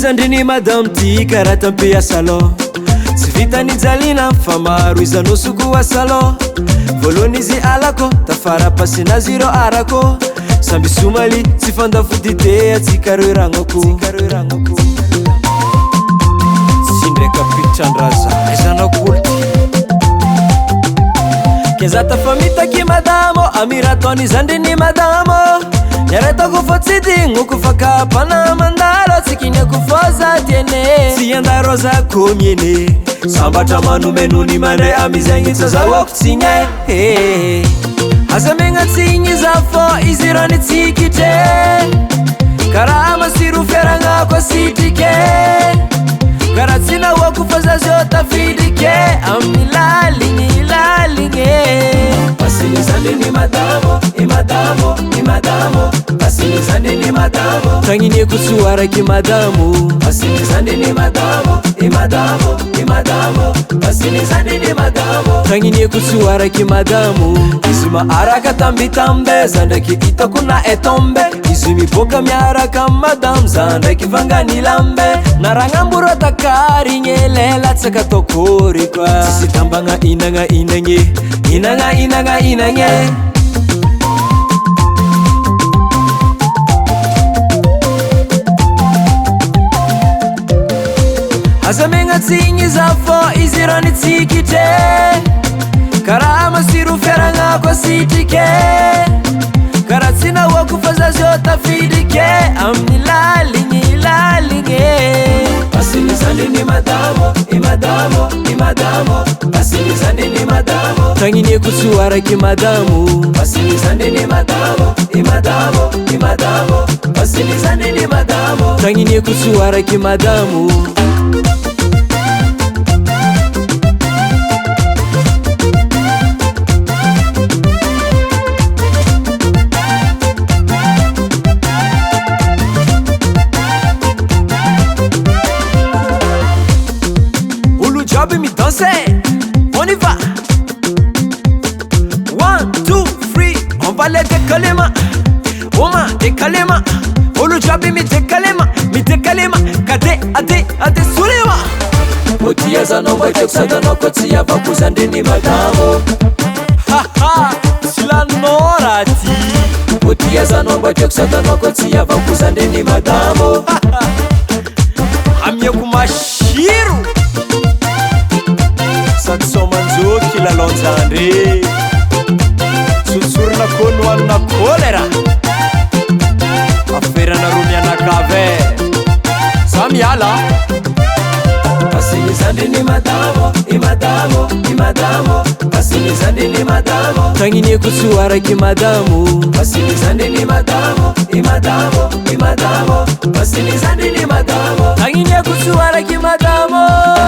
zandriny madame ty karaha tampe salon tsy vitany jalina fa maro izanao soko salon voalohany izy alako tafarapasinazy ireo arako samby somaly tsy fandafodite atsika reo ragnako tsy ndraika pitrandraza izanakolo kezata fa mitaky madamo amiratony zandriny madamo yaretako fo tsy dignoko fa kapana mandalo tsikiniako fo za tiene tsy andaro zako miene sambatra manomenony mandray amizagny tsazahoako tsigny aza megna tsigny za fo izy rany tsikitre karaha masiro fiaragnako asitrike karaha tsy nahoako fa za zio tafidrike amin'ny laligny pasiny zandriny madamo imadamo pasiny zandriny madamo tagniniako tsoaraky madamo pasiny zandriny madamo imadamo pasiny zandriny madamo tagniniako tsoaraky madamo izy maaraka tambitambe za ndraiky hitako na etombe izy miboaka miaraka madamo za ndraiky vangany lambe naragnamboro takarigny lela tsaka tokory koa tsisy tambagna inagna aza megna tsigny za fo izy rany tsikitre karaha masiro fiaragnako asitrike karaha tsy nahoako fa za zio tafidrike amin'ny laligny pasiny zandriny madamo imadamo pasiny zandriny madamo tagniniako tsoaraky madamo pasiny zandriny madamo imadamo pasiny zandriny madamo tagniniako tsoaraky madamo On y va 1, 2, 3 on va les décaler ma Oma décaler ma Olu jabi mi décaler ma Kade ade sulima Otia za no wa tek sada no koti ya vaku zandini madamo Haha sila norati Otia za no wa tek sada no koti ya vaku zandini madamo Amye kumashiru Satsomanzo kila lonzandre Tsutsurna kono na kolera Afera na rumia na kave Samiala Pasini zandini imadamo Pasini zandini madamo Tagniniako tsoaraky madamo Pasini zandini imadamo Pasini zandini madamo Tagniniako tsoaraky madamo